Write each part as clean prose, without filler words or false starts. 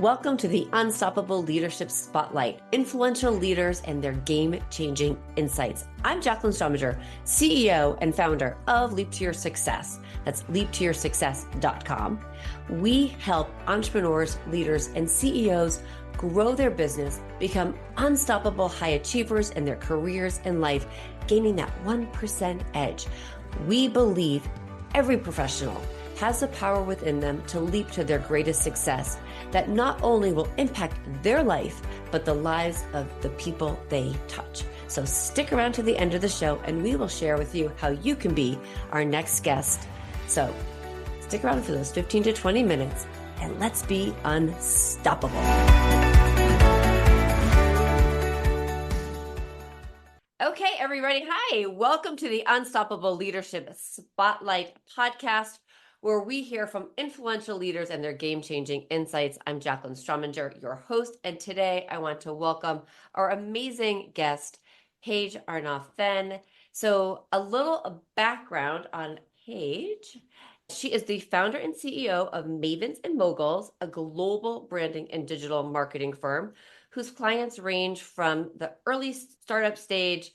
Welcome to the Unstoppable Leadership Spotlight, influential leaders and their game-changing insights. I'm Jaclyn Strominger, CEO and founder of Leap to Your Success. That's leaptoyoursuccess.com. We help entrepreneurs, leaders, and CEOs grow their business, become unstoppable high achievers in their careers and life, gaining that 1% edge. We believe every professional has the power within them to leap to their greatest success that not only will impact their life, but the lives of the people they touch. So stick around to the end of the show and we will share with you how you can be our next guest. So stick around for those 15 to 20 minutes and let's be unstoppable. Okay, everybody. Hi, welcome to the Unstoppable Leadership Spotlight podcast, where we hear from influential leaders and their game-changing insights. I'm Jaclyn Strominger, your host, and today I want to welcome our amazing guest, Paige Arnof-Fenn. So a little background on Paige. She is the founder and CEO of Mavens and Moguls, a global branding and digital marketing firm whose clients range from the early startup stage,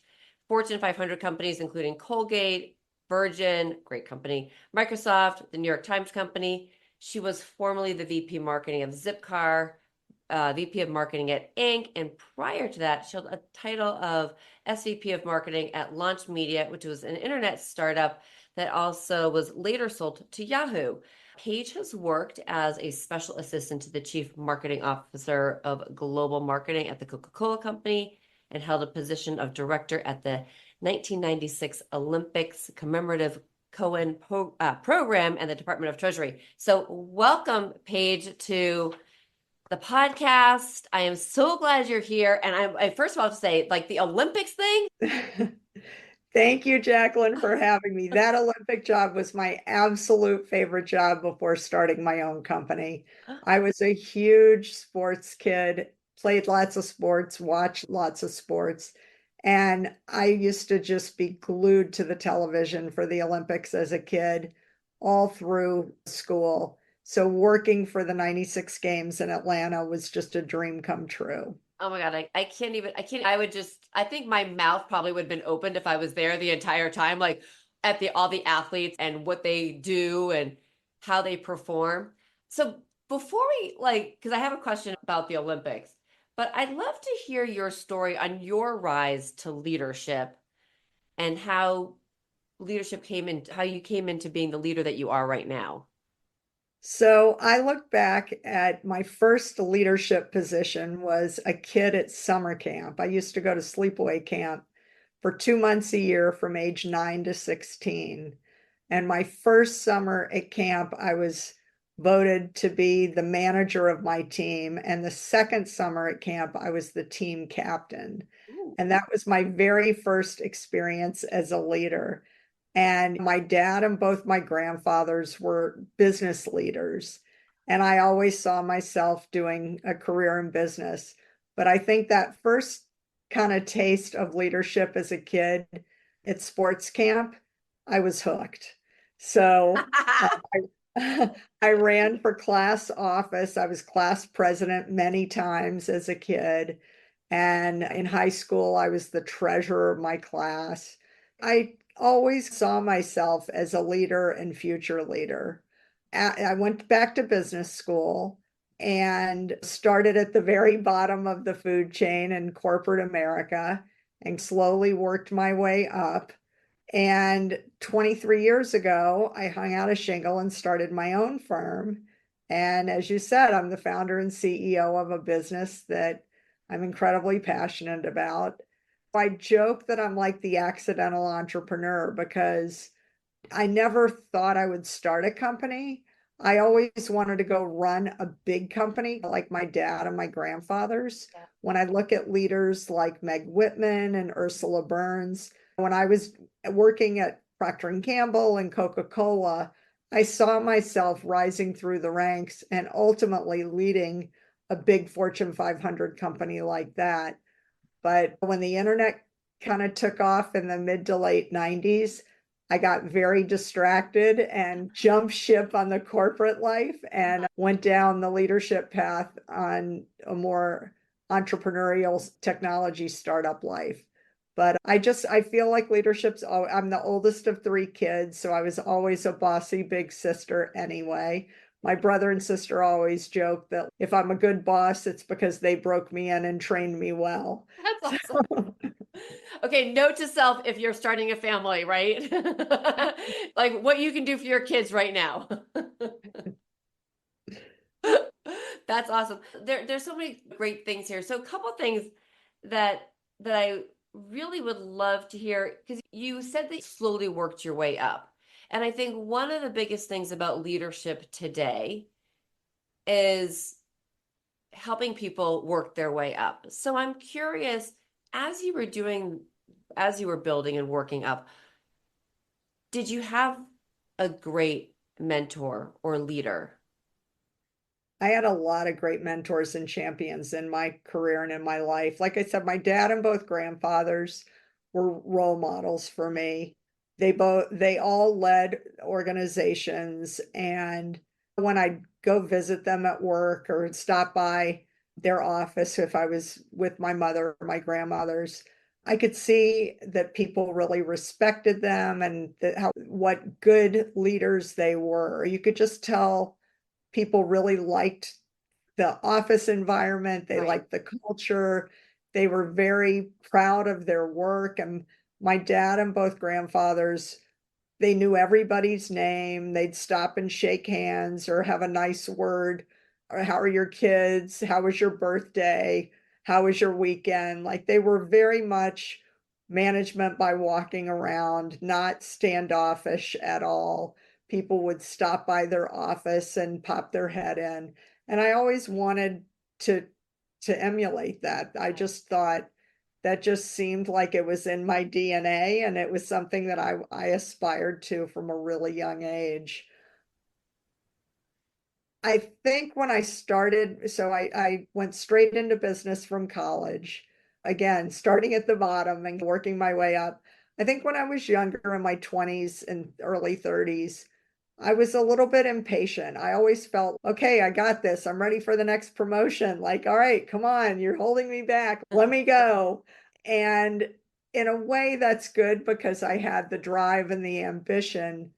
Fortune 500 companies, including Colgate, Virgin, great company, Microsoft, the New York Times Company. She was formerly the VP Marketing of Zipcar, VP of Marketing at Inc. And prior to that, she held a title of SVP of Marketing at Launch Media, which was an internet startup that also was later sold to Yahoo. Paige has worked as a special assistant to the Chief Marketing Officer of Global Marketing at the Coca-Cola Company and held a position of director at the 1996 Olympics commemorative Cohen program and the Department of Treasury. So welcome, Paige, to the podcast. I am so glad you're here. And I first of all have to say, like the Olympics thing. Thank you, Jaclyn, for having me. That Olympic job was my absolute favorite job before starting my own company. I was a huge sports kid, played lots of sports, watched lots of sports. And I used to just be glued to the television for the Olympics as a kid, all through school. So working for the 96 games in Atlanta was just a dream come true. Oh my God, I think my mouth probably would have been opened if I was there the entire time, like at all the athletes and what they do and how they perform. So before because I have a question about the Olympics, but I'd love to hear your story on your rise to leadership and how leadership how you came into being the leader that you are right now. So I look back at my first leadership position was a kid at summer camp. I used to go to sleepaway camp for 2 months a year from age 9 to 16. And my first summer at camp, I was voted to be the manager of my team. And the second summer at camp, I was the team captain. Ooh. And that was my very first experience as a leader. And my dad and both my grandfathers were business leaders. And I always saw myself doing a career in business. But I think that first kind of taste of leadership as a kid at sports camp, I was hooked. So I ran for class office. I was class president many times as a kid. And in high school, I was the treasurer of my class. I always saw myself as a leader and future leader. I went back to business school and started at the very bottom of the food chain in corporate America and slowly worked my way up. And 23 years ago, I hung out a shingle and started my own firm. And as you said, I'm the founder and CEO of a business that I'm incredibly passionate about. I joke that I'm like the accidental entrepreneur because I never thought I would start a company. I always wanted to go run a big company like my dad and my grandfathers. Yeah. When I look at leaders like Meg Whitman and Ursula Burns, when I was working at Procter & Gamble and Coca-Cola, I saw myself rising through the ranks and ultimately leading a big Fortune 500 company like that. But when the internet kind of took off in the mid to late 90s, I got very distracted and jumped ship on the corporate life and went down the leadership path on a more entrepreneurial technology startup life. But I feel like I'm the oldest of three kids, so I was always a bossy big sister anyway. My brother and sister always joke that if I'm a good boss, it's because they broke me in and trained me well. That's awesome. Okay, note to self if you're starting a family, right? Like what you can do for your kids right now. That's awesome. There's so many great things here. So a couple things that I really would love to hear, because you said that you slowly worked your way up. And I think one of the biggest things about leadership today is helping people work their way up. So I'm curious, as you were doing, as you were building and working up, did you have a great mentor or leader? I had a lot of great mentors and champions in my career and in my life. Like I said, my dad and both grandfathers were role models for me. They all led organizations. And when I'd go visit them at work or stop by their office, if I was with my mother or my grandmothers, I could see that people really respected them and what good leaders they were. You could just tell people really liked the office environment. They Right. liked the culture. They were very proud of their work. And my dad and both grandfathers, they knew everybody's name. They'd stop and shake hands or have a nice word. Or how are your kids? How was your birthday? How was your weekend? Like they were very much management by walking around, not standoffish at all. People would stop by their office and pop their head in. And I always wanted to emulate that. I just thought that just seemed like it was in my DNA and it was something that I aspired to from a really young age. I think when I started, I went straight into business from college, again, starting at the bottom and working my way up. I think when I was younger in my 20s and early 30s, I was a little bit impatient. I always felt, okay, I got this. I'm ready for the next promotion. Like, all right, come on, you're holding me back. Let me go. And in a way, that's good because I had the drive and the ambition,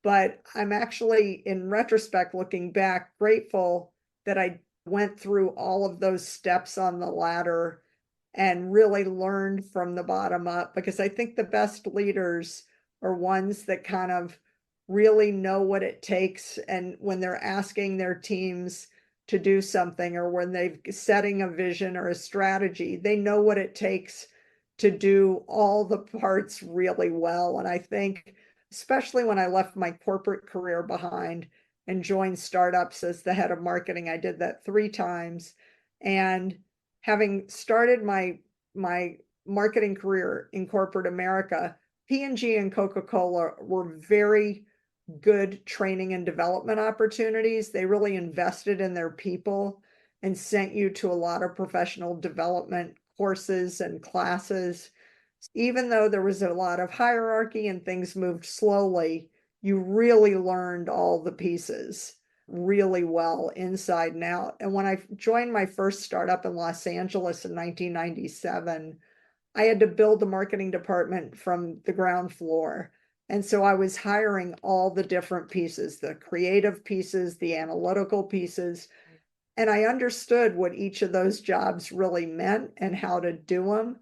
but I'm actually, in retrospect, looking back, grateful that I went through all of those steps on the ladder and really learned from the bottom up, because I think the best leaders are ones that kind of really know what it takes. And when they're asking their teams to do something, or when they're setting a vision or a strategy, they know what it takes to do all the parts really well. And I think, especially when I left my corporate career behind and joined startups as the head of marketing, I did that 3 times. And having started my marketing career in corporate America, P&G and Coca-Cola were very good training and development opportunities. They really invested in their people and sent you to a lot of professional development courses and classes. Even though there was a lot of hierarchy and things moved slowly, you really learned all the pieces really well inside and out. And when I joined my first startup in Los Angeles in 1997, I had to build the marketing department from the ground floor. And so I was hiring all the different pieces, the creative pieces, the analytical pieces, and I understood what each of those jobs really meant and how to do them.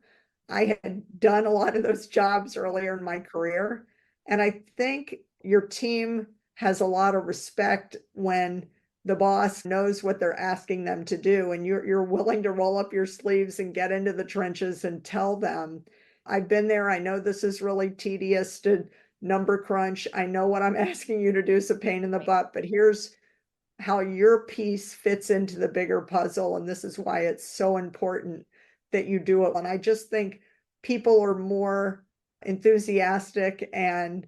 I had done a lot of those jobs earlier in my career. And I think your team has a lot of respect when the boss knows what they're asking them to do and you're willing to roll up your sleeves and get into the trenches and tell them, I've been there. I know this is really tedious to number crunch. I know what I'm asking you to do is a pain in the butt, but here's how your piece fits into the bigger puzzle. And this is why it's so important that you do it. And I just think people are more enthusiastic and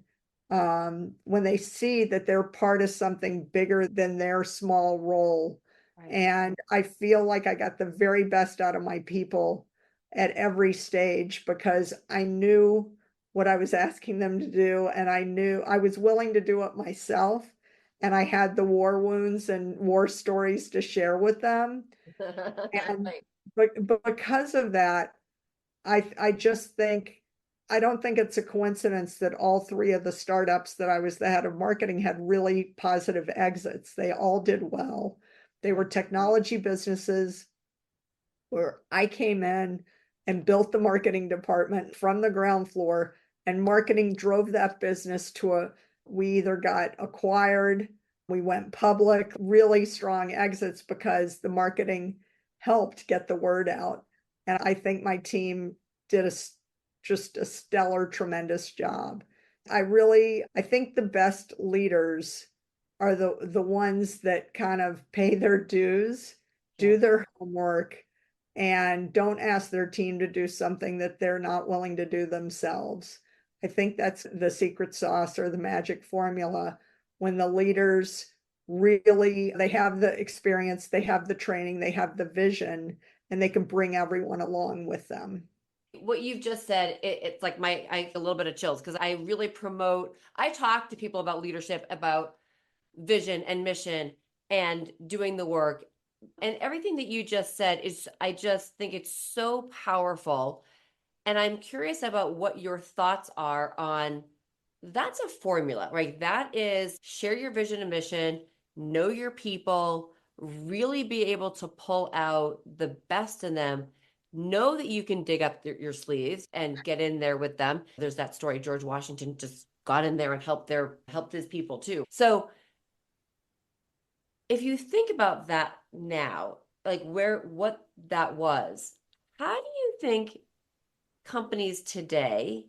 when they see that they're part of something bigger than their small role. Right. And I feel like I got the very best out of my people at every stage because I knew what I was asking them to do. And I knew I was willing to do it myself. And I had the war wounds and war stories to share with them. And Right. but because of that, I just think I don't think it's a coincidence that all three of the startups that I was the head of marketing had really positive exits. They all did well. They were technology businesses where I came in and built the marketing department from the ground floor, and marketing drove that business to we either got acquired, we went public, really strong exits because the marketing helped get the word out. And I think my team did just a stellar, tremendous job. I think the best leaders are the ones that kind of pay their dues, do Yep. their homework, and don't ask their team to do something that they're not willing to do themselves. I think that's the secret sauce or the magic formula when the leaders really they have the experience, they have the training, they have the vision, and they can bring everyone along with them. What you've just said, it's like I get a little bit of chills because I really I talk to people about leadership, about vision and mission and doing the work. And everything that you just said is, I just think it's so powerful. And I'm curious about what your thoughts are on that's a formula, right? That is share your vision and mission, know your people, really be able to pull out the best in them. Know that you can dig up your sleeves and get in there with them. There's that story, George Washington just got in there and helped his people too. So if you think about that now, like what that was, how do you think companies today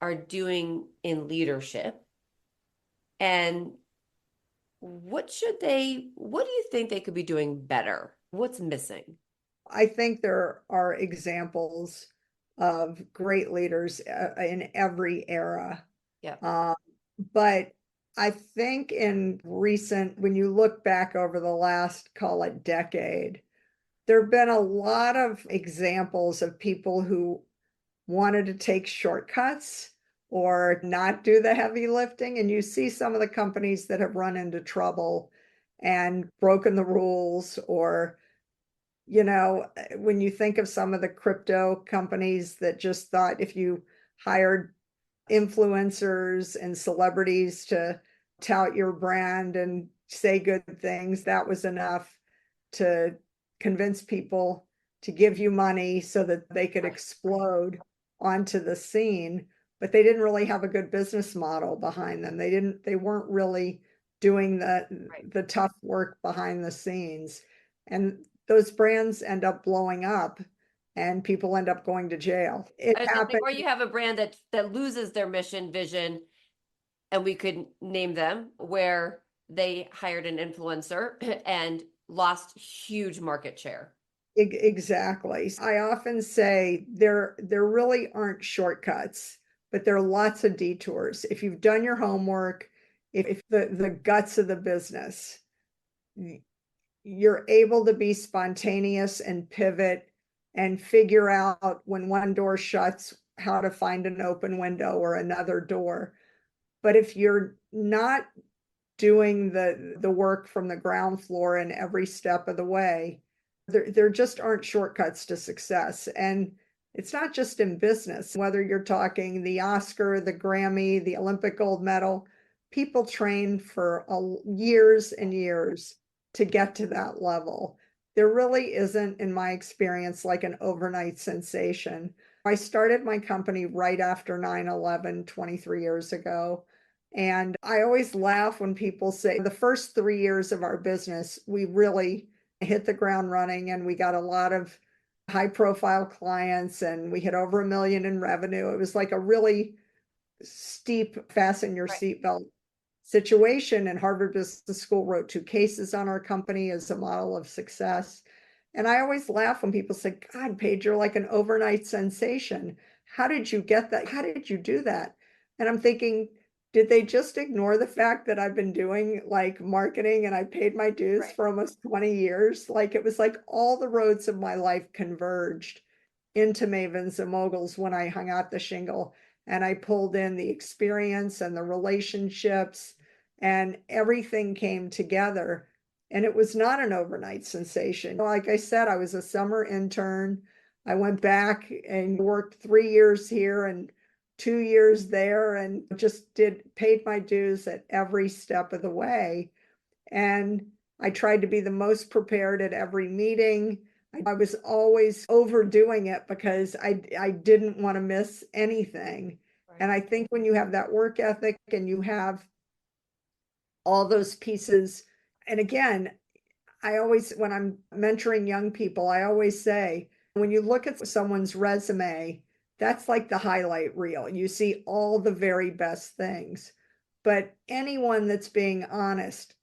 are doing in leadership? And what do you think they could be doing better? What's missing? I think there are examples of great leaders in every era. Yeah. Um, but I think when you look back over the last, call it decade, there have been a lot of examples of people who wanted to take shortcuts or not do the heavy lifting. And you see some of the companies that have run into trouble and broken the rules, or when you think of some of the crypto companies that just thought if you hired influencers and celebrities to tout your brand and say good things, that was enough to convince people to give you money so that they could explode onto the scene. But they didn't really have a good business model behind them. They weren't really doing Right. the tough work behind the scenes. And those brands end up blowing up and people end up going to jail. It I was gonna say, happened. or you have a brand that loses their mission, vision, and we could name them where they hired an influencer and lost huge market share. Exactly. I often say there really aren't shortcuts, but there are lots of detours. If you've done your homework, if the guts of the business, you're able to be spontaneous and pivot and figure out when one door shuts, how to find an open window or another door. But if you're not doing the work from the ground floor in every step of the way, there just aren't shortcuts to success. And it's not just in business, whether you're talking the Oscar, the Grammy, the Olympic gold medal, people train for years and years to get to that level. There really isn't, in my experience, like an overnight sensation. I started my company right after 9/11, 23 years ago. And I always laugh when people say the first 3 years of our business, we really hit the ground running and we got a lot of high profile clients and we hit over 1 million in revenue. It was like a really steep fasten your Right. seatbelt situation. And Harvard Business School wrote 2 cases on our company as a model of success. And I always laugh when people say, God, Paige, you're like an overnight sensation. How did you get that? How did you do that? And I'm thinking, did they just ignore the fact that I've been doing like marketing and I paid my dues Right. for almost 20 years? Like it was like all the roads of my life converged into Mavens and Moguls when I hung out the shingle. and I pulled in the experience and the relationships, and everything came together. And it was not an overnight sensation. Like I said, I was a summer intern. I went back and worked 3 years here and 2 years there, and just paid my dues at every step of the way. And I tried to be the most prepared at every meeting. I was always overdoing it because I didn't want to miss anything. And I think when you have that work ethic and you have all those pieces, and again, I always, when I'm mentoring young people, I always say, when you look at someone's resume, that's like the highlight reel. You see all the very best things. But anyone that's being honest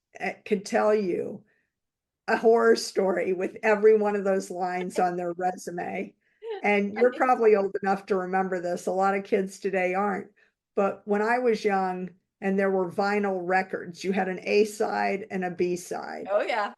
could tell you a horror story with every one of those lines on their resume. And you're probably old enough to remember this. A lot of kids today aren't. But when I was young and there were vinyl records, you had an A side and a B side. Oh, yeah.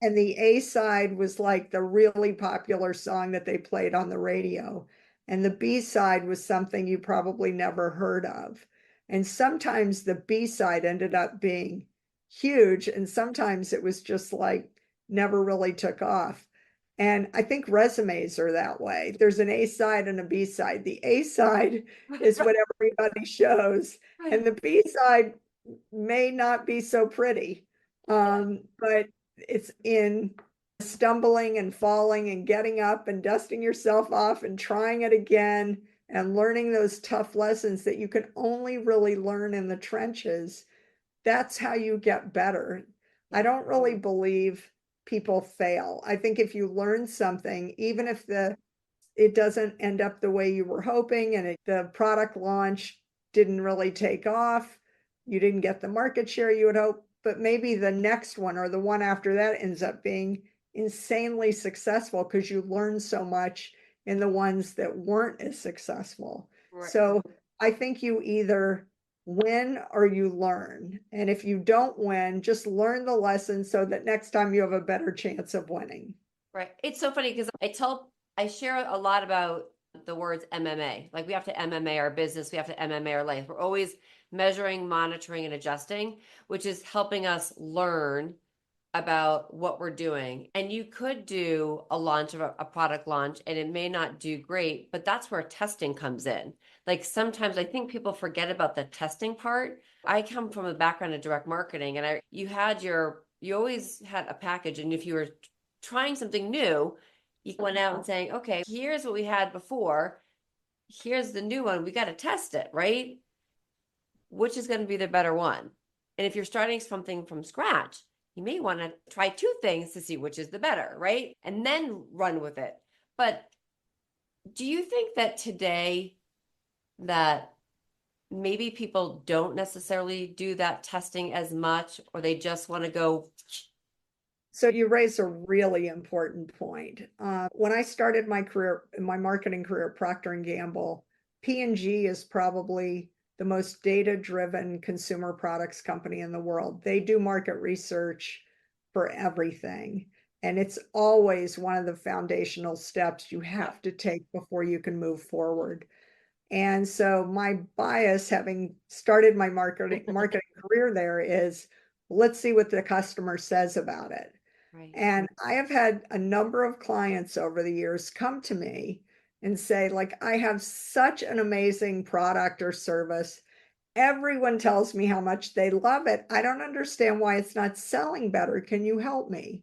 And the A side was like the really popular song that they played on the radio. And the B side was something you probably never heard of. And sometimes the B side ended up being huge. And sometimes it was just like never really took off. And I think resumes are that way. There's an A side and a B side. The A side is what everybody shows, and the B side may not be so pretty. But it's in stumbling and falling and getting up and dusting yourself off and trying it again and learning those tough lessons that you can only really learn in the trenches. That's how you get better. I don't really believe people fail. I think if you learn something, even if it doesn't end up the way you were hoping and the product launch didn't really take off, you didn't get the market share you would hope, but maybe the next one or the one after that ends up being insanely successful because you learned so much in the ones that weren't as successful. Right. So I think you either win or you learn. And if you don't win, just learn the lesson so that next time you have a better chance of winning. Right. It's so funny because I share a lot about the words MMA. Like we have to MMA our business, we have to MMA our life. We're always measuring, monitoring, and adjusting, which is helping us learn about what we're doing. And you could do a launch of a product launch and it may not do great, but that's where testing comes in. Like sometimes I think people forget about the testing part. I come from a background of direct marketing, and you always had a package, and if you were trying something new, you went out and saying, okay, here's what we had before, here's the new one, we got to test it, right? Which is going to be the better one? And if you're starting something from scratch, you may want to try two things to see which is the better, right? And then run with it. But do you think that today that maybe people don't necessarily do that testing as much, or they just want to go? So you raise a really important point. When I started my marketing career at Procter & Gamble, P&G is probably the most data-driven consumer products company in the world. They do market research for everything. And it's always one of the foundational steps you have to take before you can move forward. And so my bias, having started my marketing career there, is let's see what the customer says about it. Right. And I have had a number of clients over the years come to me and say, like, I have such an amazing product or service. Everyone tells me how much they love it. I don't understand why it's not selling better. Can you help me?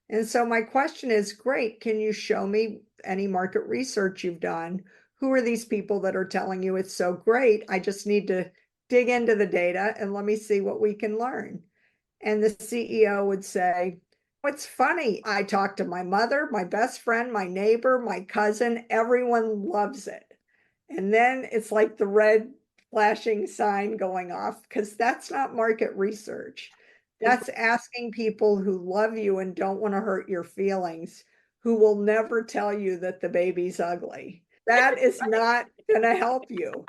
And so my question is, great. Can you show me any market research you've done? Who are these people that are telling you it's so great? I just need to dig into the data and let me see what we can learn. And the CEO would say, it's funny. I talked to my mother, my best friend, my neighbor, my cousin. Everyone loves it. And then it's like the red flashing sign going off, because that's not market research. That's asking people who love you and don't want to hurt your feelings, who will never tell you that the baby's ugly. That is not going to help you.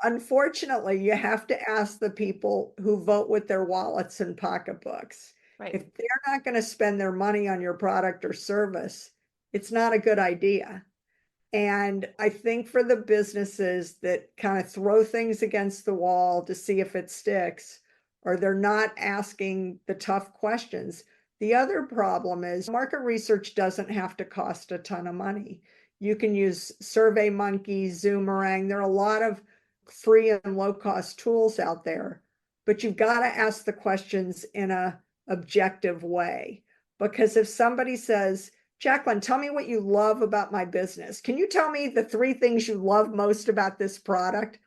Unfortunately, you have to ask the people who vote with their wallets and pocketbooks. Right. If they're not going to spend their money on your product or service, it's not a good idea. And I think for the businesses that kind of throw things against the wall to see if it sticks, or they're not asking the tough questions. The other problem is market research doesn't have to cost a ton of money. You can use SurveyMonkey, Zoomerang. There are a lot of free and low cost tools out there, but you've got to ask the questions in a objective way. Because if somebody says, Jaclyn, tell me what you love about my business. Can you tell me the 3 things you love most about this product?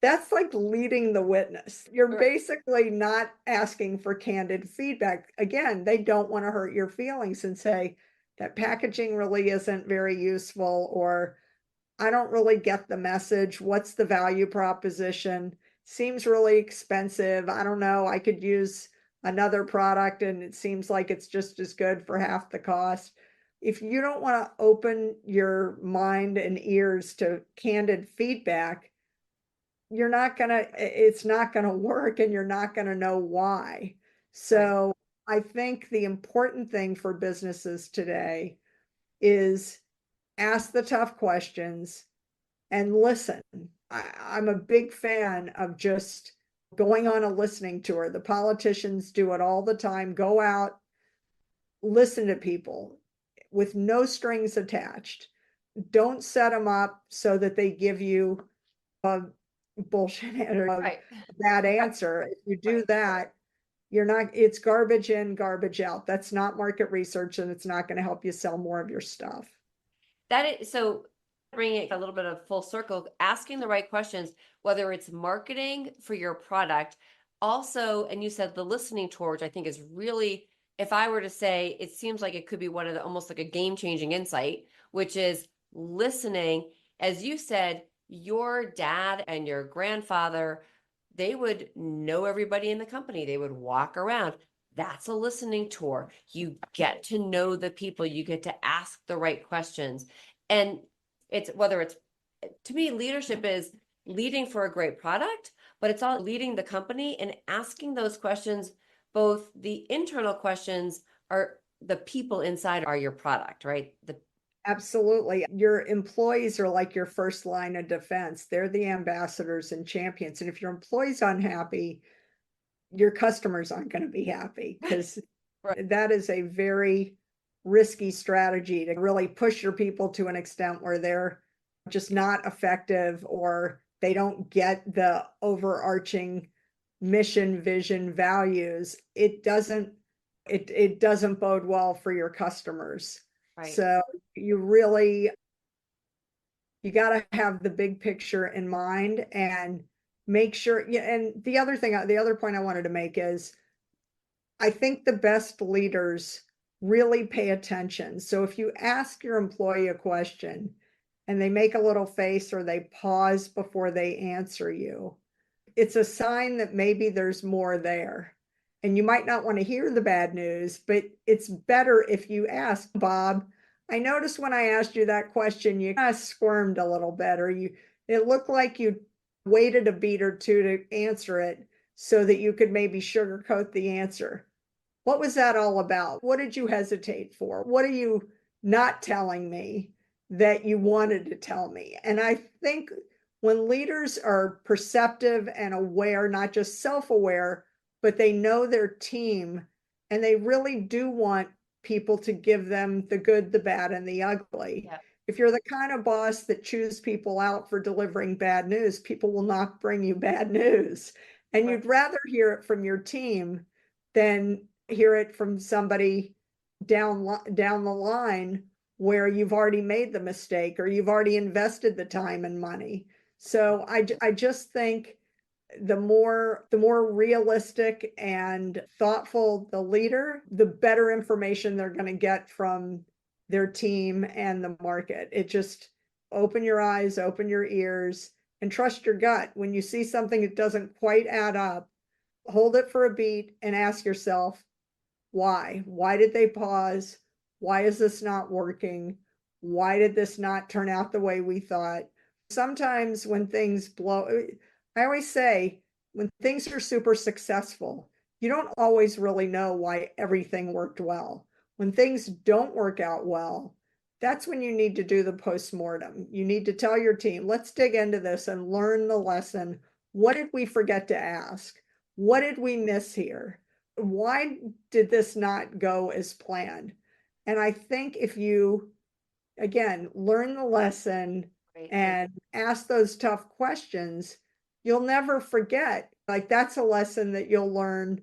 That's like leading the witness. You're Right. basically not asking for candid feedback. Again, they don't want to hurt your feelings and say that packaging really isn't very useful, or I don't really get the message. What's the value proposition? Seems really expensive. I don't know. I could use another product and it seems like it's just as good for half the cost. If you don't want to open your mind and ears to candid feedback, it's not gonna work and you're not gonna know why. Right. So I think the important thing for businesses today is ask the tough questions and listen. I'm a big fan of just going on a listening tour. The politicians do it all the time. Go out, listen to people with no strings attached. Don't set them up so that they give you a bullshit or a Right. bad answer. If you do Right. that, it's garbage in, garbage out. That's not market research and it's not going to help you sell more of your stuff. That is so bringing it a little bit of full circle, asking the right questions, whether it's marketing for your product, also, and you said the listening tour, which I think is really, if I were to say, it seems like it could be one of the almost like a game-changing insight, which is listening. As you said, your dad and your grandfather, they would know everybody in the company. They would walk around. That's a listening tour. You get to know the people, you get to ask the right questions. And it's whether it's, to me, leadership is leading for a great product, but it's all leading the company and asking those questions. Both the internal questions are the people inside are your product, right? Absolutely. Your employees are like your first line of defense. They're the ambassadors and champions. And if your employee's unhappy, your customers aren't going to be happy, because Right. that is a very risky strategy to really push your people to an extent where they're just not effective, or they don't get the overarching mission, vision, values. It doesn't bode well for your customers. Right. So you got to have the big picture in mind and make sure. Yeah, and the other point I wanted to make is I think the best leaders really pay attention. So if you ask your employee a question and they make a little face or they pause before they answer you, it's a sign that maybe there's more there. And you might not want to hear the bad news, but it's better if you ask, Bob, I noticed when I asked you that question, you kind of squirmed a little bit, or it looked like you waited a beat or two to answer it so that you could maybe sugarcoat the answer. What was that all about? What did you hesitate for? What are you not telling me that you wanted to tell me? And I think when leaders are perceptive and aware, not just self-aware, but they know their team and they really do want people to give them the good, the bad, and the ugly. Yeah. If you're the kind of boss that chews people out for delivering bad news, people will not bring you bad news. And Right. you'd rather hear it from your team than hear it from somebody down the line where you've already made the mistake or you've already invested the time and money. So I just think the more realistic and thoughtful the leader, the better information they're going to get from their team and the market. It just open your eyes, open your ears, and trust your gut. When you see something that doesn't quite add up, hold it for a beat and ask yourself, why? Why did they pause? Why is this not working? Why did this not turn out the way we thought? Sometimes when things blow, I always say when things are super successful, you don't always really know why everything worked well. When things don't work out well, that's when you need to do the postmortem. You need to tell your team, let's dig into this and learn the lesson. What did we forget to ask? What did we miss here? Why did this not go as planned? And I think if you, again, learn the lesson Right. and ask those tough questions, you'll never forget. Like that's a lesson that you'll learn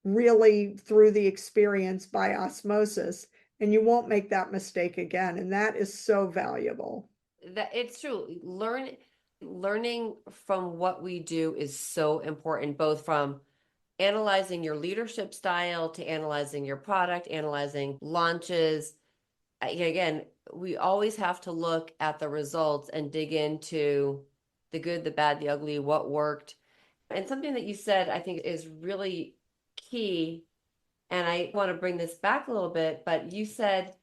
really through the experience by osmosis, and you won't make that mistake again. And that is so valuable. That it's true. Learning from what we do is so important, both from analyzing your leadership style to analyzing your product, analyzing launches. Again, we always have to look at the results and dig into the good, the bad, the ugly, what worked. And something that you said, I think, is really key. And I want to bring this back a little bit, but you said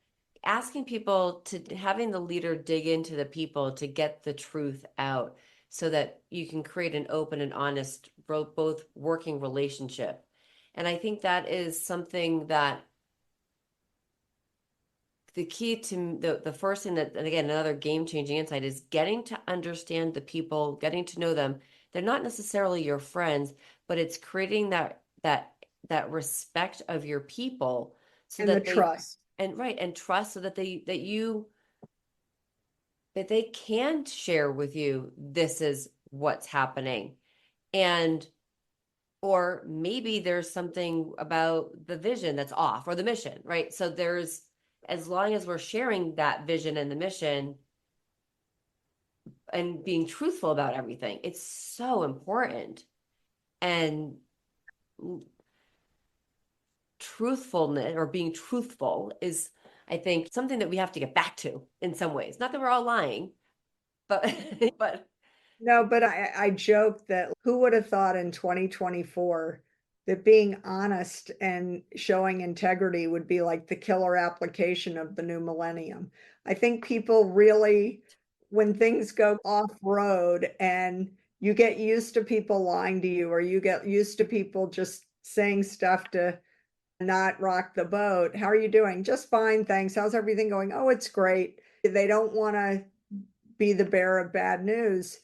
asking people to having the leader dig into the people to get the truth out so that you can create an open and honest, both working relationship. And I think that is something that the key to the first thing that, and again, another game-changing insight is getting to understand the people, getting to know them. They're not necessarily your friends, but it's creating that respect of your people so And the that they trust. and right and trust so that they can share with you this is what's happening. And or maybe there's something about the vision that's off or the mission, right? So there's, as long as we're sharing that vision and the mission and being truthful about everything, it's so important. And truthfulness or being truthful is, I think, something that we have to get back to in some ways. Not that we're all lying, but but No, but I joke that who would have thought in 2024 that being honest and showing integrity would be like the killer application of the new millennium. I think people really, when things go off road and you get used to people lying to you, or you get used to people just saying stuff to not rock the boat. How are you doing? Just fine, thanks. How's everything going? Oh, it's great. They don't want to be the bearer of bad news.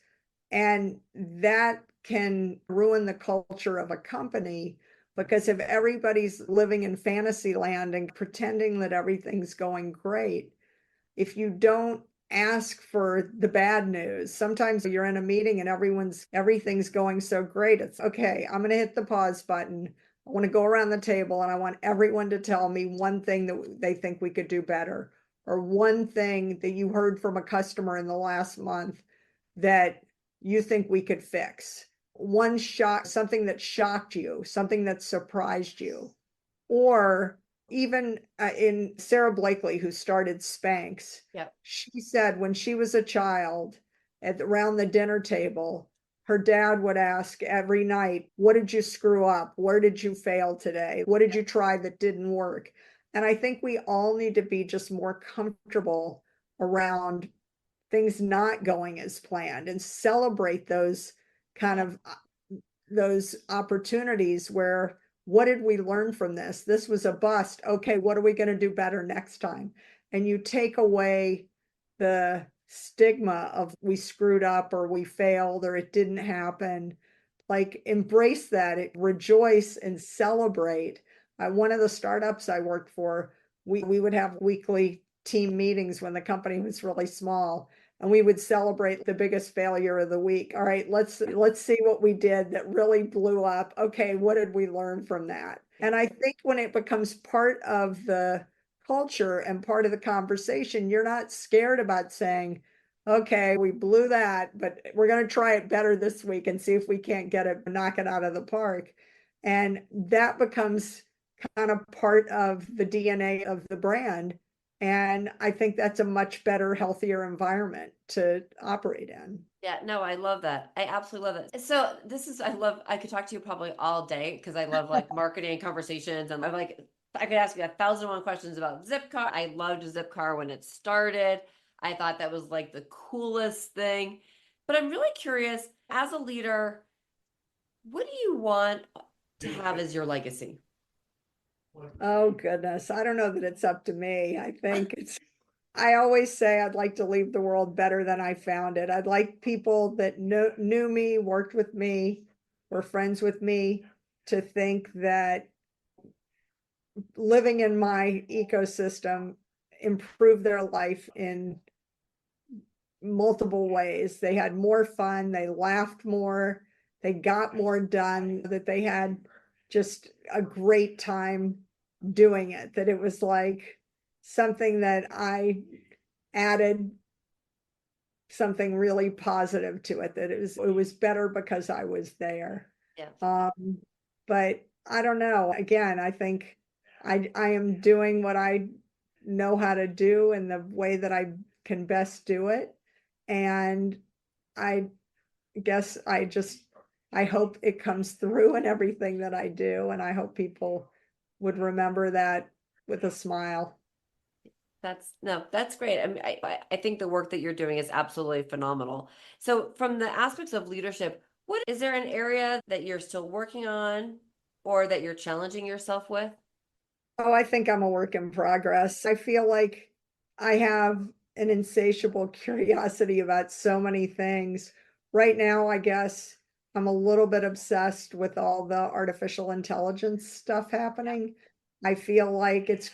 And that can ruin the culture of a company, because if everybody's living in fantasy land and pretending that everything's going great, if you don't ask for the bad news, sometimes you're in a meeting and everything's going so great. It's okay. I'm going to hit the pause button. I want to go around the table and I want everyone to tell me one thing that they think we could do better, or one thing that you heard from a customer in the last month that you think we could fix. One shock, something that shocked you, something that surprised you. Or even in Sarah Blakely, who started Spanx, yeah. she said when she was a child around the dinner table, her dad would ask every night, what did you screw up? Where did you fail today? What did you try that didn't work? And I think we all need to be just more comfortable around things not going as planned and celebrate those kind of those opportunities where, what did we learn from this? This was a bust. Okay, what are we going to do better next time? And you take away the stigma of we screwed up or we failed or it didn't happen. Like embrace that, rejoice and celebrate. One of the startups I worked for, we would have weekly team meetings when the company was really small, and we would celebrate the biggest failure of the week. All right, let's see what we did that really blew up. Okay, what did we learn from that? And I think when it becomes part of the culture and part of the conversation, you're not scared about saying, okay, we blew that, but we're going to try it better this week and see if we can't knock it out of the park. And that becomes kind of part of the DNA of the brand. And I think that's a much better, healthier environment to operate in. Yeah, no, I love that. I absolutely love it. So this is, I could talk to you probably all day because I love like marketing conversations, and I'm like, I could ask you 1,001 questions about Zipcar. I loved Zipcar when it started. I thought that was like the coolest thing. But I'm really curious, as a leader, what do you want to have as your legacy? Oh, goodness. I don't know that it's up to me. I always say I'd like to leave the world better than I found it. I'd like people that knew me, worked with me, were friends with me to think that living in my ecosystem improved their life in multiple ways. They had more fun, they laughed more, they got more done, that they had just a great time doing it, that it was like something that I added something really positive to it, that it was better because I was there. Yeah. But I don't know. Again, I think I am doing what I know how to do in the way that I can best do it. And I guess I hope it comes through in everything that I do. And I hope people would remember that with a smile. That's great. I mean, I think the work that you're doing is absolutely phenomenal. So from the aspects of leadership, what is there an area that you're still working on or that you're challenging yourself with? Oh, I think I'm a work in progress. I feel like I have an insatiable curiosity about so many things. Right now, I guess I'm a little bit obsessed with all the artificial intelligence stuff happening. I feel like it's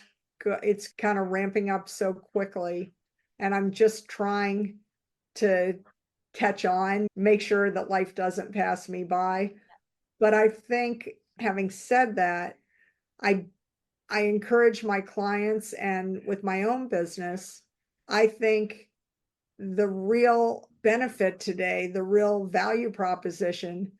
kind of ramping up so quickly, and I'm just trying to catch on, make sure that life doesn't pass me by. But I think having said that, I I encourage my clients, and with my own business, I think the real benefit today, the real value proposition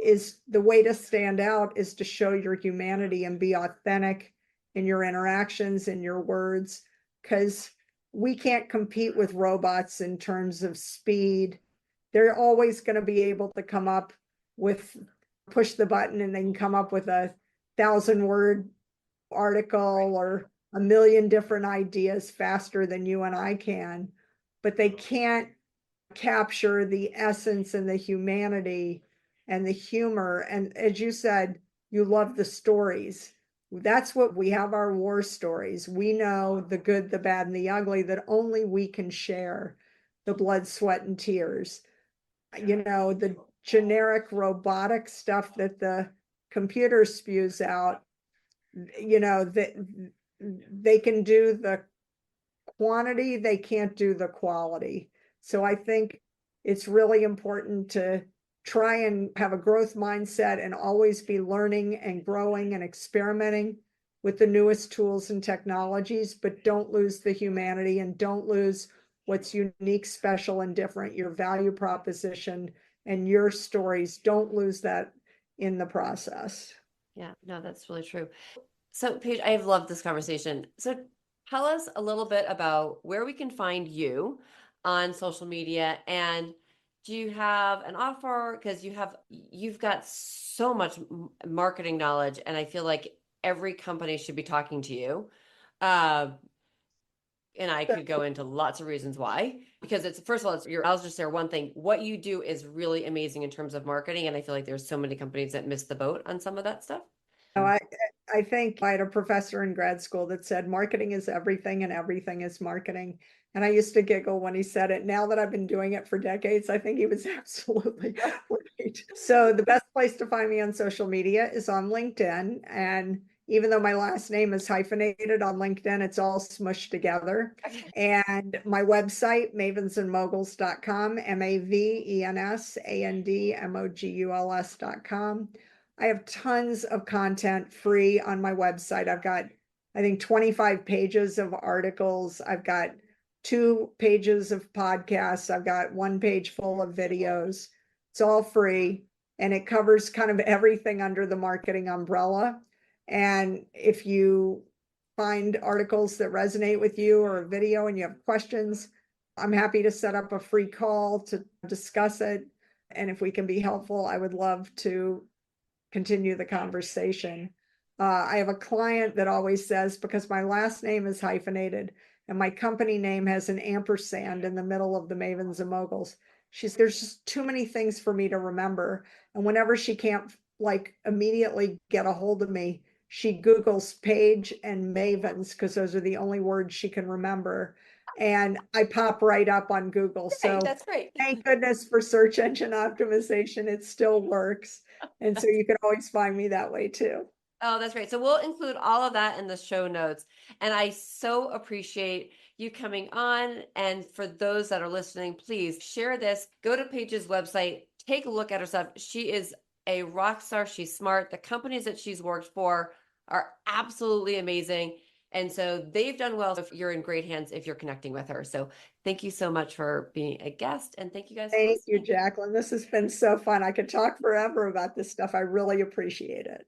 is the way to stand out is to show your humanity and be authentic in your interactions, in your words, because we can't compete with robots in terms of speed. They're always going to be able to come up with, push the button and they can come up with 1,000 word article or a million different ideas faster than you and I can, but they can't capture the essence and the humanity and the humor. And as you said, you love the stories. That's what we have, our war stories. We know the good, the bad, and the ugly that only we can share, the blood, sweat, and tears. The generic robotic stuff that the computer spews out, that they can do the quantity, they can't do the quality. So I think it's really important to try and have a growth mindset and always be learning and growing and experimenting with the newest tools and technologies, but don't lose the humanity and don't lose what's unique, special, and different, your value proposition and your stories. Don't lose that in the process. Yeah, no, that's really true. So, Paige, I have loved this conversation. So, tell us a little bit about where we can find you on social media, and do you have an offer? Because you've got so much marketing knowledge, and I feel like every company should be talking to you. Uh, and I could go into lots of reasons why. Because it's first of all, I'll just share one thing. What you do is really amazing in terms of marketing, and I feel like there's so many companies that miss the boat on some of that stuff. No, I think I had a professor in grad school that said marketing is everything and everything is marketing. And I used to giggle when he said it. Now that I've been doing it for decades, I think he was absolutely right. So the best place to find me on social media is on LinkedIn. And even though my last name is hyphenated on LinkedIn, it's all smushed together. And my website, mavensandmoguls.com, mavensandmoguls.com. I have tons of content free on my website. I've got, I think, 25 pages of articles. I've got 2 pages of podcasts. I've got 1 page full of videos. It's all free and it covers kind of everything under the marketing umbrella. And if you find articles that resonate with you or a video and you have questions, I'm happy to set up a free call to discuss it. And if we can be helpful, I would love to continue the conversation. I have a client that always says, because my last name is hyphenated and my company name has an ampersand in the middle of the Mavens and Moguls, there's just too many things for me to remember. And whenever she can't immediately get a hold of me, she Googles Paige and Mavens because those are the only words she can remember. and I pop right up on Google. So that's great. thank goodness for search engine optimization. It still works. And so you can always find me that way too. Oh, that's great. So we'll include all of that in the show notes. And I so appreciate you coming on. And for those that are listening, please share this. Go to Paige's website, take a look at her stuff. She is a rock star. She's smart. The companies that she's worked for are absolutely amazing. And so they've done well. If you're in great hands, if you're connecting with her. So thank you so much for being a guest. And thank you guys. Thank you, Jaclyn. This has been so fun. I could talk forever about this stuff. I really appreciate it.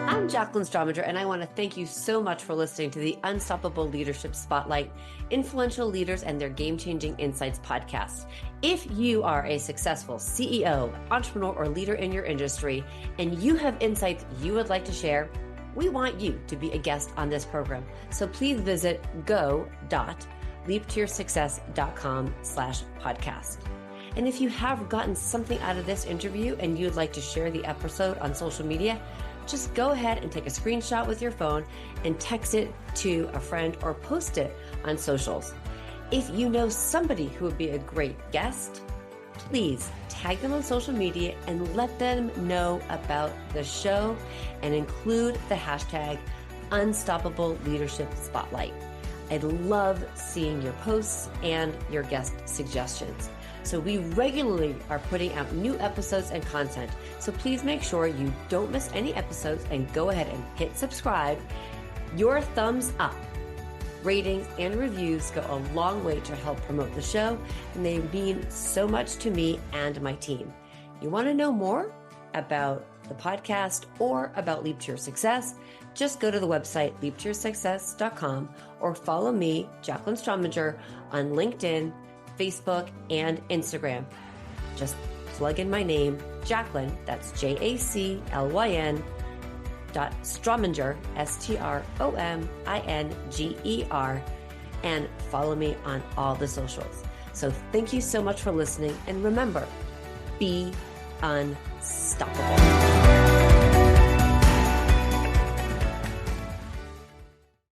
I'm Jaclyn Strominger, and I want to thank you so much for listening to the Unstoppable Leadership Spotlight, Influential Leaders and Their Game-Changing Insights podcast. If you are a successful CEO, entrepreneur, or leader in your industry, and you have insights you would like to share, we want you to be a guest on this program. So please visit go.leaptoyoursuccess.com/podcast. And if you have gotten something out of this interview and you'd like to share the episode on social media, just go ahead and take a screenshot with your phone and text it to a friend or post it on socials. If you know somebody who would be a great guest, please tag them on social media and let them know about the show and include the hashtag Unstoppable Leadership Spotlight. I'd love seeing your posts and your guest suggestions. So we regularly are putting out new episodes and content. So please make sure you don't miss any episodes and go ahead and hit subscribe. Your thumbs up, ratings, and reviews go a long way to help promote the show, and they mean so much to me and my team. You want to know more about the podcast or about Leap to Your Success? Just go to the website leaptoyoursuccess.com or follow me, Jaclyn Strominger, on LinkedIn, Facebook, and Instagram. Just plug in my name, Jaclyn, that's Jaclyn, Strominger, Strominger, and follow me on all the socials. So thank you so much for listening, and remember, be unstoppable.